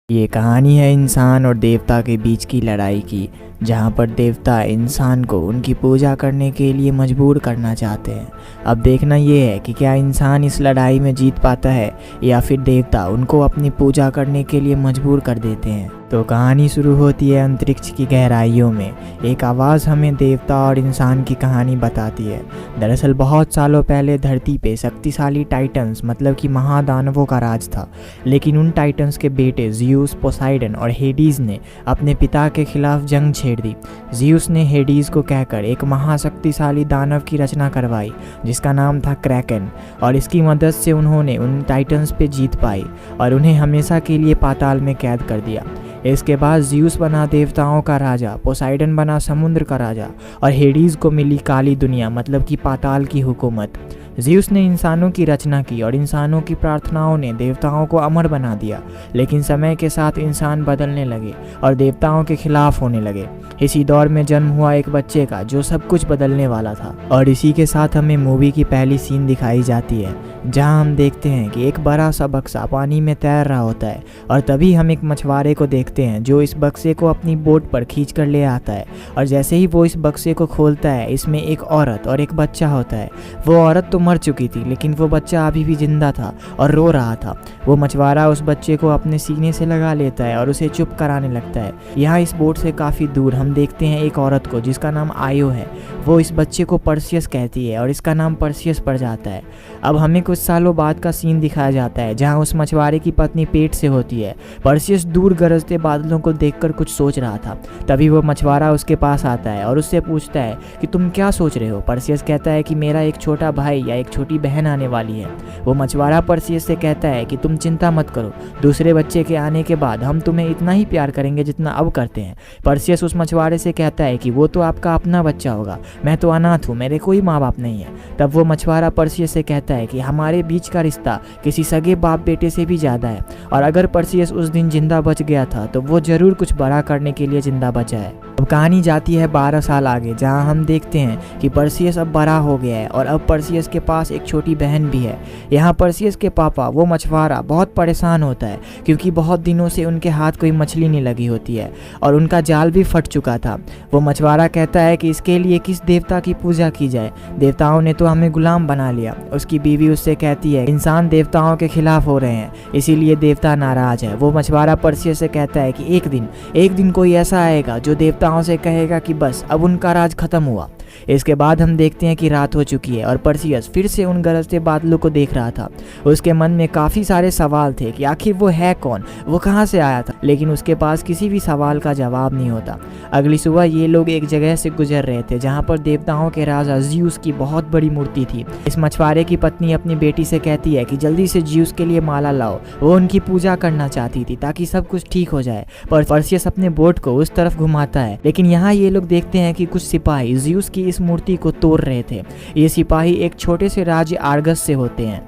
ये कहानी है इंसान और देवता के बीच की लड़ाई की, जहाँ पर देवता इंसान को उनकी पूजा करने के लिए मजबूर करना चाहते हैं। अब देखना ये है कि क्या इंसान इस लड़ाई में जीत पाता है या फिर देवता उनको अपनी पूजा करने के लिए मजबूर कर देते हैं। तो कहानी शुरू होती है अंतरिक्ष की गहराइयों में। एक आवाज़ हमें देवता और इंसान की कहानी बताती है। दरअसल बहुत सालों पहले धरती पे शक्तिशाली टाइटन्स मतलब कि महादानवों का राज था, लेकिन उन टाइटन्स के बेटे ज़्यूस, पोसाइडन और हेडीज़ ने अपने पिता के खिलाफ जंग छेड़ दी। ज़्यूस ने हेडीज़ को कहकर एक महाशक्तिशाली दानव की रचना करवाई जिसका नाम था क्रैकन, और इसकी मदद से उन्होंने उन टाइटन्स पे जीत पाई और उन्हें हमेशा के लिए पाताल में कैद कर दिया। इसके बाद ज़्यूस बना देवताओं का राजा, पोसाइडन बना समुद्र का राजा और हेडीज़ को मिली काली दुनिया मतलब कि पाताल की हुकूमत। ज़्यूस ने इंसानों की रचना की और इंसानों की प्रार्थनाओं ने देवताओं को अमर बना दिया, लेकिन समय के साथ इंसान बदलने लगे और देवताओं के खिलाफ होने लगे। इसी दौर में जन्म हुआ एक बच्चे का जो सब कुछ बदलने वाला था, और इसी के साथ हमें मूवी की पहली सीन दिखाई जाती है जहां हम देखते हैं कि एक बड़ा सा बक्सा पानी में तैर रहा होता है और तभी हम एक मछुआरे को देखते हैं जो इस बक्से को अपनी बोट पर खींच कर ले आता है। और जैसे ही वो इस बक्से को खोलता है, इसमें एक औरत और एक बच्चा होता है। वो औरत तो मर चुकी थी, लेकिन वो बच्चा अभी भी जिंदा था और रो रहा था। वो मछुआरा उस बच्चे को अपने सीने से लगा लेता है और उसे चुप कराने लगता है। यहाँ इस बोट से काफ़ी दूर हम देखते हैं एक औरत को जिसका नाम आयो है। वो इस बच्चे को पर्सियस कहती है और इसका नाम पर्सियस पड़ जाता है। अब हमें कुछ सालों बाद का सीन दिखाया जाता है जहाँ उस मछुआरे की पत्नी पेट से होती है। पर्सियस दूर गरजते बादलों को देखकर कुछ सोच रहा था। तभी वो मछुआरा उसके पास आता है और उससे पूछता है कि तुम क्या सोच रहे हो। पर्सियस कहता है कि मेरा एक छोटा भाई या एक छोटी बहन आने वाली है। वो मछुआरा पर्सियस से कहता है कि तुम चिंता मत करो, दूसरे बच्चे के आने के बाद हम तुम्हें इतना ही प्यार करेंगे जितना अब करते हैं। पर्सियस उस मछुआरे से कहता है कि वो तो आपका अपना बच्चा होगा, मैं तो अनाथ हूँ, मेरे कोई माँ बाप नहीं है। तब वो मछुआरा पर्सियस से कहता है कि हमारे बीच का रिश्ता किसी सगे बाप बेटे से भी ज़्यादा है, और अगर पर्सियस उस दिन जिंदा बच गया था तो वो ज़रूर कुछ बड़ा करने के लिए जिंदा बचा है। अब कहानी जाती है 12 साल आगे, जहाँ हम देखते हैं कि पर्सियस अब बड़ा हो गया है और अब पर्सियस के पास एक छोटी बहन भी है। यहाँ पर्सियस के पापा वो मछुआरा बहुत परेशान होता है क्योंकि बहुत दिनों से उनके हाथ कोई मछली नहीं लगी होती है और उनका जाल भी फट चुका था। वो मछुआरा कहता है कि इसके लिए किस देवता की पूजा की जाए, देवताओं ने तो हमें गुलाम बना लिया। उसकी बीवी उससे कहती है इंसान देवताओं के खिलाफ हो रहे हैं, इसीलिए देवता नाराज है। वो मछुआरा पर्सियस से कहता है कि एक दिन कोई ऐसा आएगा जो देवताओं से कहेगा कि बस अब उनका राज खत्म हुआ। इसके बाद हम देखते हैं कि रात हो चुकी है और पर्सियस फिर से उन गरजते बादलों को देख रहा था। उसके मन में काफ़ी सारे सवाल थे कि आखिर वो है कौन, वो कहाँ से आया था, लेकिन उसके पास किसी भी सवाल का जवाब नहीं होता। अगली सुबह ये लोग एक जगह से गुजर रहे थे जहाँ पर देवताओं के राजा ज़्यूस की बहुत बड़ी मूर्ति थी। इस मछुआरे की पत्नी अपनी बेटी से कहती है कि जल्दी से ज़्यूस के लिए माला लाओ, वो उनकी पूजा करना चाहती थी ताकि सब कुछ ठीक हो जाए। पर पर्सियस अपने बोट को उस तरफ घुमाता है, लेकिन यहाँ ये लोग देखते हैं कि कुछ सिपाही ज़्यूस की इस मूर्ति को तोड़ रहे थे। ये सिपाही एक छोटे से राज्य आर्गस से होते हैं।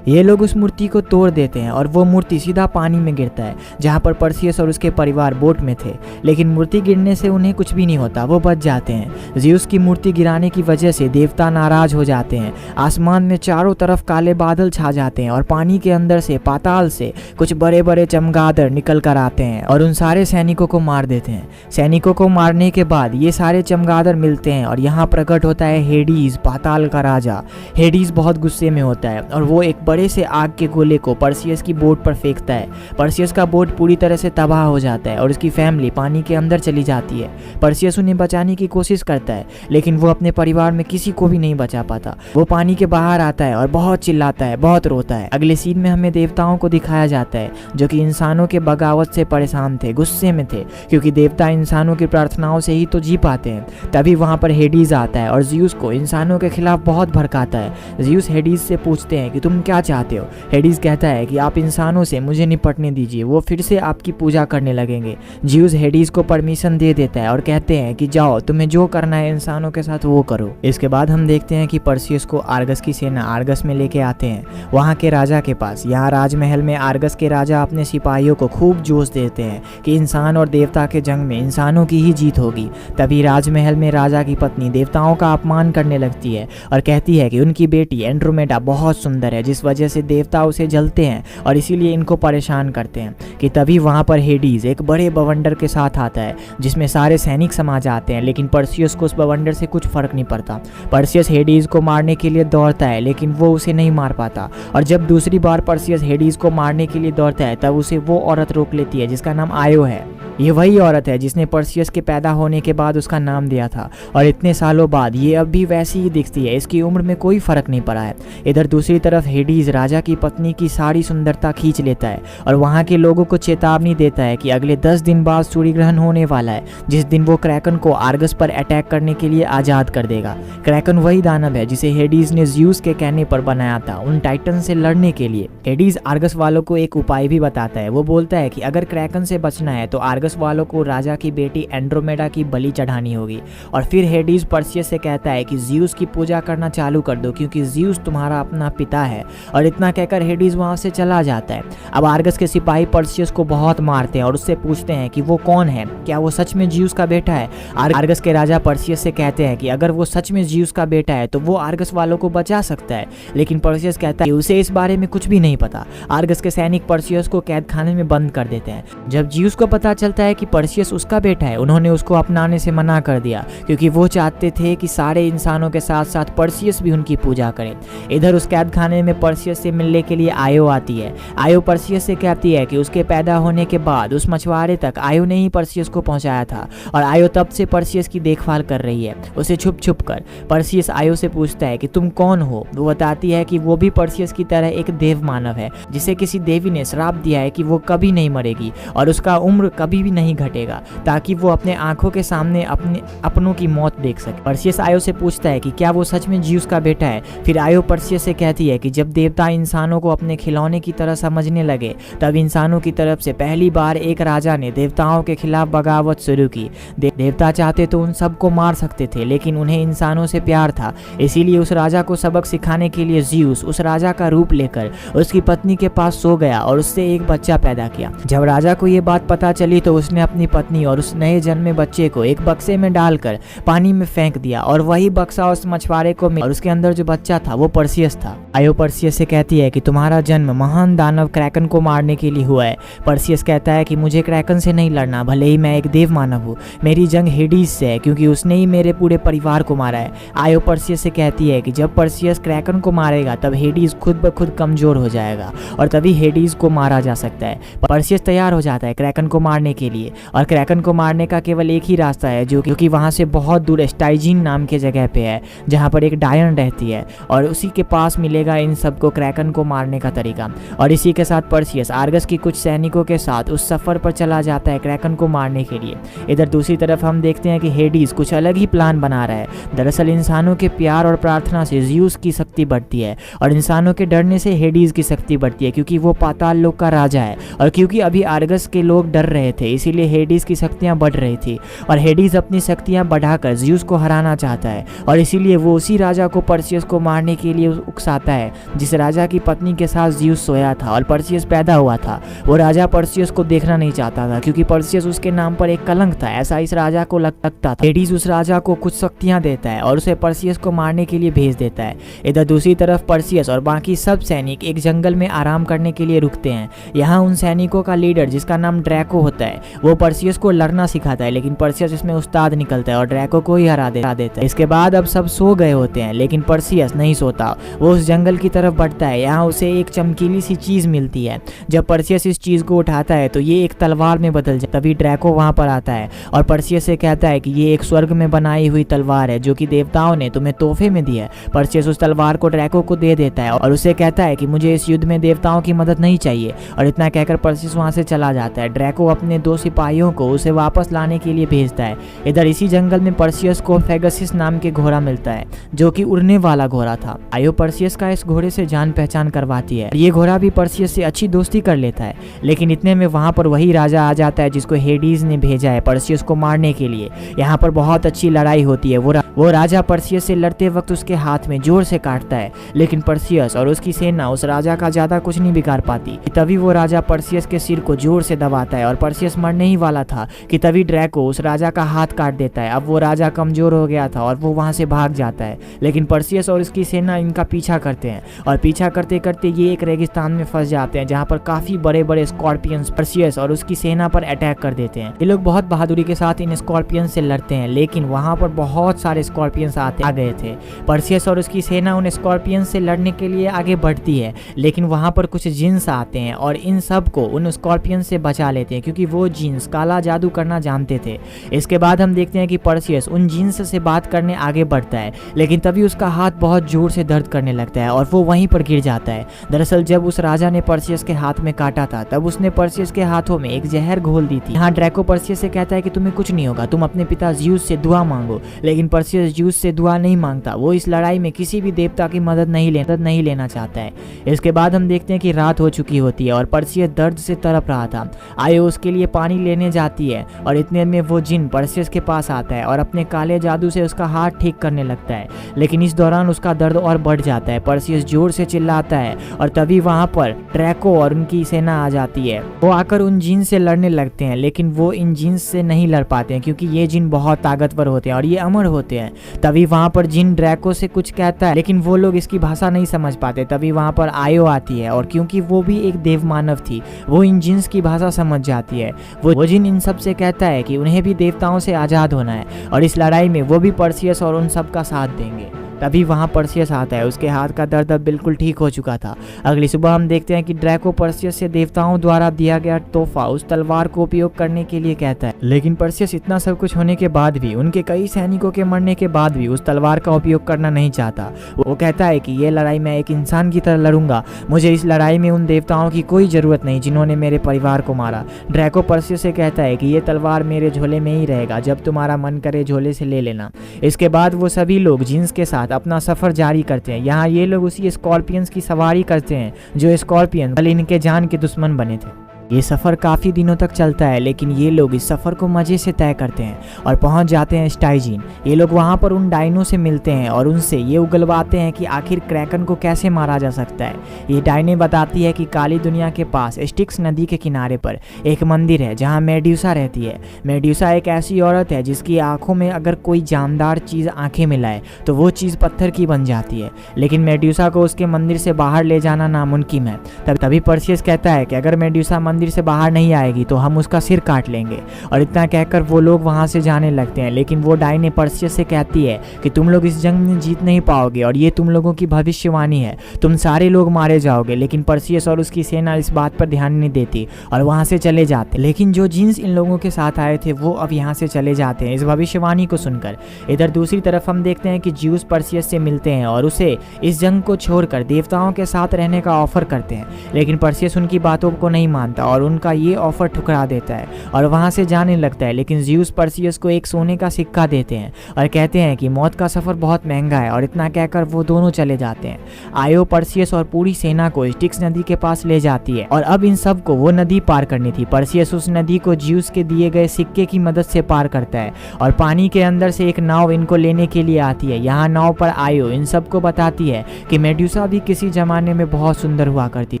ये लोग उस मूर्ति को तोड़ देते हैं और वो मूर्ति सीधा पानी में गिरता है जहाँ पर पर्सियस और उसके परिवार बोट में थे, लेकिन मूर्ति गिरने से उन्हें कुछ भी नहीं होता, वो बच जाते हैं। ज़्यूस की मूर्ति गिराने की वजह से देवता नाराज हो जाते हैं। आसमान में चारों तरफ काले बादल छा जाते हैं और पानी के अंदर से पाताल से कुछ बड़े बड़े चमगादड़ निकल कर आते हैं और उन सारे सैनिकों को मार देते हैं। सैनिकों को मारने के बाद ये सारे चमगादड़ मिलते हैं और यहाँ प्रकट होता है हेडीज़, पाताल का राजा। हेडीज़ बहुत गुस्से में होता है और वो एक बड़े से आग के गोले को पर्सियस की बोट पर फेंकता है। पर्सियस का बोट पूरी तरह से तबाह हो जाता है और उसकी फैमिली पानी के अंदर चली जाती है। पर्सियस उन्हें बचाने की कोशिश करता है, लेकिन वो अपने परिवार में किसी को भी नहीं बचा पाता। वो पानी के बाहर आता है और बहुत चिल्लाता है, बहुत रोता है। अगले सीन में हमें देवताओं को दिखाया जाता है जो कि इंसानों के बगावत से परेशान थे, गुस्से में थे, क्योंकि देवता इंसानों की प्रार्थनाओं से ही तो जी पाते हैं। तभी वहाँ पर हेडीज़ आता है और ज़्यूस को इंसानों के खिलाफ बहुत भड़काता है। ज़्यूस हेडीज़ से पूछते हैं कि तुम क्या चाहते हो। हेडीज़ कहता है कि आप इंसानों से मुझे निपटने दीजिए, वो फिर से आपकी पूजा करने लगेंगे। ज़्यूस हेडीज़ को परमिशन दे देता है और कहते हैं कि जाओ, तुम्हें जो करना है इंसानों के साथ वो करो। इसके बाद हम देखते हैं कि पर्सियस को आर्गस की सेना आर्गस में लेके आते हैं, वहाँ के राजा के पास। यहाँ राजमहल में आर्गस के राजा अपने सिपाहियों को खूब जोश देते हैं कि इंसान और देवता के जंग में इंसानों की ही जीत होगी। तभी राजमहल में राजा की पत्नी देवताओं का अपमान करने लगती है और कहती है कि उनकी बेटी एंड्रोमेडा बहुत सुंदर है, जिस वजह वजह से देवता उसे जलते हैं और इसीलिए इनको परेशान करते हैं कि तभी वहाँ पर हेडीज एक बड़े बवंडर के साथ आता है जिसमें सारे सैनिक समा जाते हैं, लेकिन परसियस को उस बवंडर से कुछ फर्क नहीं पड़ता। परसियस हेडीज को मारने के लिए दौड़ता है लेकिन वो उसे नहीं मार पाता, और जब दूसरी बार परसियस हेडीज को मारने के लिए दौड़ता है तब उसे वो औरत रोक लेती है जिसका नाम आयो है। ये वही औरत है जिसने परसियस के पैदा होने के बाद उसका नाम दिया था, और इतने सालों बाद ये अब भी वैसी ही दिखती है, इसकी उम्र में कोई फर्क नहीं पड़ा है। इधर दूसरी तरफ हेडीज राजा की पत्नी की सारी सुंदरता खींच लेता है और वहाँ के लोगों को चेतावनी देता है कि अगले 10 दिन बाद सूर्य ग्रहण होने वाला है, जिस दिन वो क्रैकन को आर्गस पर अटैक करने के लिए आज़ाद कर देगा। क्रैकन वही दानव है जिसे हेडीज ने ज़्यूस के कहने पर बनाया था उन टाइटन से लड़ने के लिए। हेडीज आर्गस वालों को एक उपाय भी बताता है। वो बोलता है कि अगर क्रैकन से बचना है तो आर्गस वालों को राजा की बेटी एंड्रोमेडा की बलि चढ़ानी होगी, और फिर हेडीज परसियस से कहता है कि ज़्यूस की पूजा करना चालू कर दो क्योंकि ज़्यूस तुम्हारा अपना पिता है, और इतना कहकर हेडीज वहां से चला जाता है। अब आर्गस के सिपाही परसियस को बहुत मारते हैं और उससे पूछते हैं कि वो कौन है, क्या वो सच में ज़्यूस का बेटा है। आर्गस के राजा परसियस से कहते हैं कि अगर वो सच में ज़्यूस का बेटा है तो वो आर्गस वालों को बचा सकता है, लेकिन परसियस कहता है कि उसे इस बारे में कुछ भी नहीं पता। आर्गस के सैनिक परसियस को कैद खाने में बंद कर देते हैं। जब ज़्यूस को पता चलता है कि परसियस उसका बेटा है, उन्होंने उसको अपनाने से मना कर दिया क्योंकि वो चाहते थे कि सारे इंसानों के साथ साथ परसियस भी उनकी पूजा करें। इधर उस कैद खाने में परसियस से मिलने के लिए आयो आती है। आयो परसियस से कहती है कि उसके पैदा होने के बाद उस मछुआरे तक आयो ने ही परसियस को पहुंचाया था, और आयो तब से परसियस की देखभाल कर रही है, उसे छुप छुप कर। परसियस आयो से पूछता है कि तुम कौन हो। वो बताती है कि वो भी परसियस की तरह एक देव मानव है जिसे किसी देवी ने श्राप दिया है कि वो कभी नहीं मरेगी और उसका उम्र कभी भी नहीं घटेगा, ताकि वो अपने आंखों के सामने अपनों की मौत देख सके। परसियस आयो से पूछता है कि क्या वो सच में ज़्यूस का बेटा है। फिर आयो परसियस से कहती है कि जब देवता इंसानों को अपने खिलौने की तरह समझने लगे तब इंसानों की तरफ से पहली बार एक राजा ने देवताओं के खिलाफ बगावत शुरू की। देवता चाहते तो उन सबको मार सकते थे, लेकिन उन्हें इंसानों से प्यार था, इसीलिए उस राजा को सबक सिखाने के लिए ज़्यूस उस राजा का रूप लेकर उसकी पत्नी के पास सो गया और उससे एक बच्चा पैदा किया। जब राजा को ये बात पता चली तो उसने अपनी पत्नी और उस नए जन्मे बच्चे को एक बक्से में डालकर पानी में फेंक दिया, और वही बक्सा उस मछुआरे को मिला और उसके अंदर जो बच्चा था वो परसियस था। आयो परसियस से कहती है कि तुम्हारा जन्म महान दानव क्रैकन को मारने के लिए हुआ है। परसियस कहता है कि मुझे क्रैकन से नहीं लड़ना, भले ही मैं एक देव मानव हूँ, मेरी जंग हेडीज से है क्योंकि उसने ही मेरे पूरे परिवार को मारा है। आयो परसियस से कहती है कि जब परसियस क्रैकन को मारेगा तब हेडीज खुद ब खुद कमजोर हो जाएगा और तभी हेडीज को मारा जा सकता है। परसियस तैयार हो जाता है क्रैकन को मारने के लिए, और क्रैकन को मारने का केवल एक ही रास्ता है जो कि वहाँ से बहुत दूर स्टाइजीन नाम के जगह पे है जहाँ पर एक डायन रहती है, और उसी के पास मिलेगा इन सबको क्रैकन को मारने का तरीका। और इसी के साथ परसियस आर्गस की कुछ सैनिकों के साथ उस सफर पर चला जाता है क्रैकन को मारने के लिए। इधर दूसरी तरफ हम देखते हैं कि हेडीज कुछ अलग ही प्लान बना रहा है। दरअसल इंसानों के प्यार और प्रार्थना से ज़्यूस की शक्ति बढ़ती है और इंसानों के डरने से हेडीज की शक्ति बढ़ती है, क्योंकि वो पाताल लोक का राजा है, और क्योंकि अभी आर्गस के लोग डर रहे थे इसीलिए हेडीज की शक्तियां बढ़ रही थी, और हेडीज अपनी शक्तियां बढ़ाकर ज़्यूस को हराना चाहता है, और इसीलिए वो उसी राजा को परसियस को मारने के लिए उकसाता है जिस राजा की पत्नी के साथ ज़्यूस सोया था और परसियस पैदा हुआ था। वो राजा परसियस को देखना नहीं चाहता था क्योंकि परसियस उसके नाम पर एक कलंक था, ऐसा इस राजा को लगता था। हेडीज उस राजा को कुछ शक्तियां देता है और उसे परसियस को मारने के लिए भेज देता है। इधर दूसरी तरफ परसियस और बाकी सब सैनिक एक जंगल में आराम करने के लिए रुकते हैं। यहाँ उन सैनिकों का लीडर जिसका नाम ड्रैको होता है वो परसियस को लड़ना सिखाता है, लेकिन परसियस इसमें उस्ताद निकलता है और ड्रैको को ही हरा देता है। इसके बाद अब सब सो गए होते हैं, लेकिन परसियस नहीं सोता, वो उस जंगल की तरफ बढ़ता है। यहाँ उसे एक चमकीली सी चीज मिलती है। जब परसियस इस चीज को उठाता है तो ये एक तलवार में बदल जाता है। तभी ड्रैको वहां पर आता है और परसियस से कहता है कि ये एक स्वर्ग में बनाई हुई तलवार है जो कि देवताओं ने तुम्हें तोहफे में दी है। परसियस उस तलवार को ड्रैको को दे देता है और उसे कहता है कि मुझे इस युद्ध में देवताओं की मदद नहीं चाहिए, और इतना कहकर परसियस वहां से चला जाता है। ड्रैको अपने 2 सिपाहियों को उसे वापस लाने के लिए भेजता है। इधर इसी जंगल में परसियस को फेगसिस नाम के घोड़ा मिलता है जो कि उड़ने वाला घोड़ा था। आयो परसियस का इस घोड़े से जान पहचान करवाती है। ये घोड़ा भी परसियस से अच्छी दोस्ती कर लेता है, लेकिन इतने में वहां पर वही राजा आ जाता है जिसको हेडीज ने भेजा है परसियस को मारने के लिए। यहाँ पर बहुत अच्छी लड़ाई होती है। वो राजा परसियस से लड़ते वक्त उसके हाथ में जोर से काटता है, लेकिन परसियस और उसकी सेना उस राजा का ज्यादा कुछ नहीं बिगाड़ पाती। तभी वो राजा परसियस के सिर को जोर से दबाता है और परसियस परसियस मरने ही वाला था कि तभी ड्रैको उस राजा का हाथ काट देता है। अब वो राजा कमजोर हो गया था और वो वहाँ से भाग जाता है, लेकिन परसियस और उसकी सेना इनका पीछा करते हैं और पीछा करते करते ये एक रेगिस्तान में फंस जाते हैं, जहाँ पर काफी बड़े बड़े स्कॉर्पियंस परसियस और उसकी सेना पर अटैक कर देते हैं। ये लोग बहुत बहादुरी के साथ इन स्कॉर्पियंस से लड़ते हैं, लेकिन वहाँ पर बहुत सारे स्कॉर्पियंस आ गए थे। परसियस और उसकी सेना उन स्कॉर्पियंस से लड़ने के लिए आगे बढ़ती है, लेकिन वहाँ पर कुछ जिन्स आते हैं और इन सब को उन स्कॉर्पियंस से बचा लेते हैं, क्योंकि वो जिन्स काला जादू करना जानते थे। इसके बाद हम देखते हैं कि परसियस उन जिन्स से बात करने आगे बढ़ता है, लेकिन तभी उसका हाथ बहुत जोर से दर्द करने लगता है और वो वहीं पर गिर जाता है। दरअसल जब उस राजा ने परसियस के हाथ में काटा था, तब उसने परसियस के हाथों में एक जहर घोल दी थी। यहाँ ड्रैको परसियस से कहता है कि तुम्हें कुछ नहीं होगा, तुम अपने पिता ज़्यूस से दुआ मांगो, लेकिन परसियस ज़्यूस से दुआ नहीं मांगता। वो इस लड़ाई में किसी भी देवता की मदद नहीं लेना चाहता है। इसके बाद हम देखते हैं कि रात हो चुकी होती है और परसियस दर्द से तड़प रहा था। आयो उसके लिए पानी लेने जाती है और इतने में वो जिन परसियस के पास आता है और अपने काले जादू से उसका हाथ ठीक करने लगता है, लेकिन इस दौरान उसका दर्द और बढ़ जाता है। परसियस जोर से चिल्लाता है और तभी वहां पर ड्रैको और उनकी सेना आ जाती है। वो आकर उन जिन से लड़ने लगते हैं, लेकिन वो इन जिन से नहीं लड़ पाते हैं, क्योंकि ये जिन बहुत ताकतवर होते हैं और ये अमर होते हैं। तभी वहां पर जिन ड्रैको से कुछ कहता है, लेकिन वो लोग इसकी भाषा नहीं समझ पाते। तभी वहां पर आयो आती है और क्योंकि वो भी एक देव मानव थी, वो इन जिन्स की भाषा समझ जाती है। वो जिन इन सब से कहता है कि उन्हें भी देवताओं से आज़ाद होना है और इस लड़ाई में वो भी परसियस और उन सब का साथ देंगे। तभी वहाँ परसियस आता है। उसके हाथ का दर्द अब बिल्कुल ठीक हो चुका था। अगली सुबह हम देखते हैं कि ड्रैको परसियस से देवताओं द्वारा दिया गया तोहफा उस तलवार को उपयोग करने के लिए कहता है, लेकिन परसियस इतना सब कुछ होने के बाद भी, उनके कई सैनिकों के मरने के बाद भी उस तलवार का उपयोग करना नहीं चाहता। वो कहता है कि ये लड़ाई मैं एक इंसान की तरह लड़ूंगा, मुझे इस लड़ाई में उन देवताओं की कोई ज़रूरत नहीं जिन्होंने मेरे परिवार को मारा। ड्रैको परसियस से कहता है कि ये तलवार मेरे झोले में ही रहेगा, जब तुम्हारा मन करे झोले से ले लेना। इसके बाद वो सभी लोग जिन्स के साथ अपना सफर जारी करते हैं। यहाँ ये लोग उसी स्कॉर्पियंस की सवारी करते हैं जो स्कॉर्पियन कल इनके जान के दुश्मन बने थे। ये सफ़र काफ़ी दिनों तक चलता है, लेकिन ये लोग इस सफ़र को मज़े से तय करते हैं और पहुंच जाते हैं स्टाइजीन। ये लोग वहां पर उन डायनो से मिलते हैं और उनसे ये उगलवाते हैं कि आखिर क्रैकन को कैसे मारा जा सकता है। ये डायने बताती है कि काली दुनिया के पास स्टिक्स नदी के किनारे पर एक मंदिर है जहाँ मेड्यूसा रहती है। मेड्यूसा एक ऐसी औरत है जिसकी आँखों में अगर कोई जानदार चीज़ आँखें मिलाए तो वो चीज़ पत्थर की बन जाती है, लेकिन मेड्यूसा को उसके मंदिर से बाहर ले जाना नामुमकिन है। तभी परसियस कहता है कि अगर मेड्यूसा मंदिर से बाहर नहीं आएगी तो हम उसका सिर काट लेंगे, और इतना कहकर वो लोग वहां से जाने लगते हैं। लेकिन वो डायने परसियस से कहती है कि तुम लोग इस जंग में जीत नहीं पाओगे और ये तुम लोगों की भविष्यवाणी है, तुम सारे लोग मारे जाओगे। लेकिन परसियस और उसकी सेना इस बात पर ध्यान नहीं देती और वहां से चले जाते। लेकिन जो जिन्स इन लोगों के साथ आए थे वो अब यहाँ से चले जाते हैं इस भविष्यवाणी को सुनकर। इधर दूसरी तरफ हम देखते हैं कि ज्यूस परसियस से मिलते हैं और उसे इस जंग को छोड़कर देवताओं के साथ रहने का ऑफर करते हैं, लेकिन परसियस उनकी बातों को नहीं मानता और उनका ये ऑफर ठुकरा देता है और वहां से जाने लगता है। लेकिन ज़्यूस परसियस को एक सोने का सिक्का देते हैं और कहते हैं कि मौत का सफर बहुत महंगा है, और इतना कहकर वो दोनों चले जाते हैं। आयो परसियस और पूरी सेना को स्टिक्स नदी के पास ले जाती है और अब इन सब को वो नदी पार करनी थी। परसियस उस नदी को ज़्यूस के दिए गए सिक्के की मदद से पार करता है और पानी के अंदर से एक नाव इनको लेने के लिए आती है। यहाँ नाव पर आयो इन सबको बताती है कि मेड्यूसा भी किसी जमाने में बहुत सुंदर हुआ करती।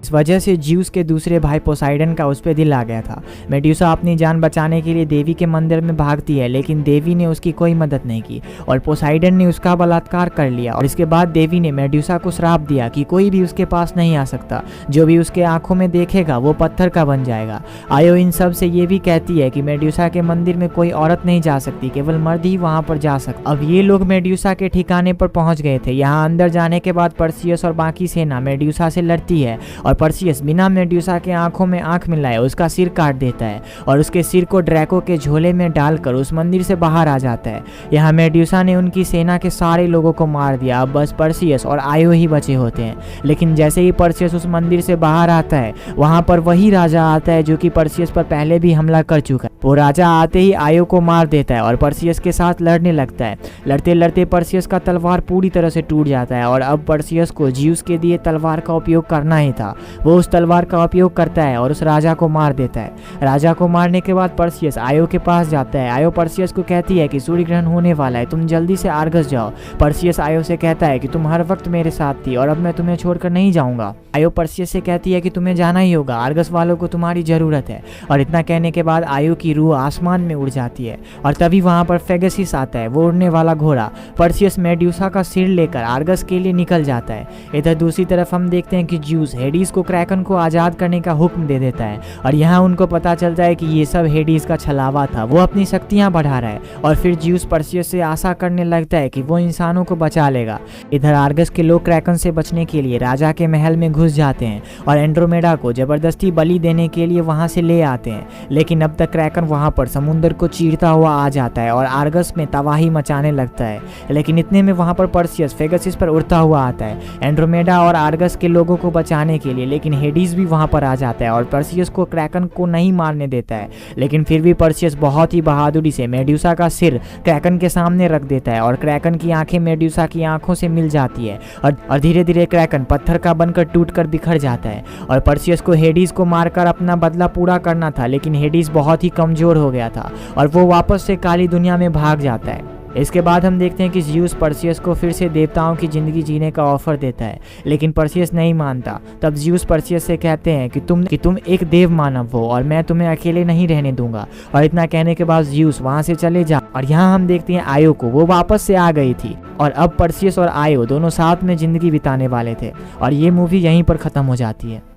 इस वजह से ज़्यूस के दूसरे भाई पोसाइडन का उस पर दिल आ गया था। मेड्यूसा अपनी जान बचाने के लिए देवी के मंदिर में भागती है, लेकिन देवी ने उसकी कोई मदद नहीं की और पोसाइडन ने उसका बलात्कार कर लिया। और इसके बाद देवी ने मेड्यूसा को श्राप दिया कि कोई भी उसके पास नहीं आ सकता, जो भी उसके आंखों में देखेगा वो पत्थर का बन जाएगा। आयो इन सब से ये भी कहती है कि मेड्यूसा के मंदिर में कोई औरत नहीं जा सकती, केवल मर्द ही वहां पर जा सकता। अब ये लोग मेड्यूसा के ठिकाने पर पहुंच गए थे। यहाँ अंदर जाने के बाद परसियस और बाकी सेना मेड्यूसा से लड़ती है और परसियस बिना मेड्यूसा के आंखों में आंख मिलाए उसका सिर काट देता है और उसके सिर को ड्रैको के झोले में डालकर उस मंदिर से बाहर आ जाता है। यहाँ मेड्यूसा ने उनकी सेना के सारे लोगों को मार दिया। अब बस परसियस और आयो ही बचे होते हैं। लेकिन जैसे ही परसियस उस मंदिर से बाहर आता है, वहां पर वही राजा आता है जो कि परसियस पर पहले भी हमला कर चुका है। वो राजा आते ही आयो को मार देता है और परसियस के साथ लड़ने लगता है। लड़ते लड़ते परसियस का तलवार पूरी तरह से टूट जाता है और अब परसियस को ज़्यूस के दिए तलवार का उपयोग करना ही था। वो उस तलवार का उपयोग करता है और उस राजा को मार देता है। राजा को मारने के बाद पर्सियस आयो के पास जाता है। आयो पर्सियस को कहती है कि सूर्य ग्रहण होने वाला है, तुम जल्दी से आर्गस जाओ। पर्सियस आयो से कहता है कि तुम हर वक्त मेरे साथ थी और अब मैं तुम्हें छोड़कर नहीं जाऊंगा। आयो पर्सियस से कहती है कि तुम्हें जाना ही होगा, आर्गस वालों को तुम्हारी ज़रूरत है। और इतना कहने के बाद आयो की रूह आसमान में उड़ जाती है और तभी वहाँ पर फेगसिस आता है, वो उड़ने वाला घोड़ा। पर्सियस मेड्यूसा का सिर लेकर आर्गस के लिए निकल जाता है। इधर दूसरी तरफ हम देखते हैं कि ज्यूस हेडीज को क्रैकन को आज़ाद करने का हुक्म दे देता है और यहाँ उनको पता चलता है कि ये सब हेडीज का छलावा था, वो अपनी शक्तियाँ बढ़ा रहा है। और फिर ज्यूस पर्सियस से आशा करने लगता है कि वो इंसानों को बचा लेगा। इधर आर्गस के लोग क्रैकन से बचने के लिए राजा के महल में घुस जाते हैं और एंड्रोमेडा को जबरदस्ती बलि देने के लिए वहाँ से ले आते हैं। लेकिन अब तक क्रैकन वहाँ पर समुद्र को चीरता हुआ आ जाता है और आर्गस में तबाही मचाने लगता है। लेकिन इतने में वहाँ पर पर्सियस फेगसिस पर उड़ता हुआ आता है एंड्रोमेडा और आर्गस के लोगों को बचाने के लिए। लेकिन हेडीज भी वहाँ पर आ जाता है और पर्सियस को क्रैकन को नहीं मारने देता है। लेकिन फिर भी पर्सियस बहुत ही बहादुरी से मेड्यूसा का सिर क्रैकन के सामने रख देता है और क्रैकन की आंखें मेड्यूसा की आंखों से मिल जाती है और धीरे धीरे क्रैकन पत्थर का बनकर टूटकर बिखर जाता है। और पर्सियस को हेडीज को मारकर अपना बदला पूरा करना था, लेकिन हेडीज बहुत ही कमजोर हो गया था और वो वापस से काली दुनिया में भाग जाता है। इसके बाद हम देखते हैं कि ज़्यूस पर्सियस को फिर से देवताओं की ज़िंदगी जीने का ऑफर देता है, लेकिन पर्सियस नहीं मानता। तब ज़्यूस पर्सियस से कहते हैं कि तुम एक देव मानव हो और मैं तुम्हें अकेले नहीं रहने दूंगा। और इतना कहने के बाद ज़्यूस वहाँ से चले जा। और यहाँ हम देखते हैं आयो को, वो वापस से आ गई थी और अब पर्सियस और आयो दोनों साथ में ज़िंदगी बिताने वाले थे। और ये मूवी यहीं पर ख़त्म हो जाती है।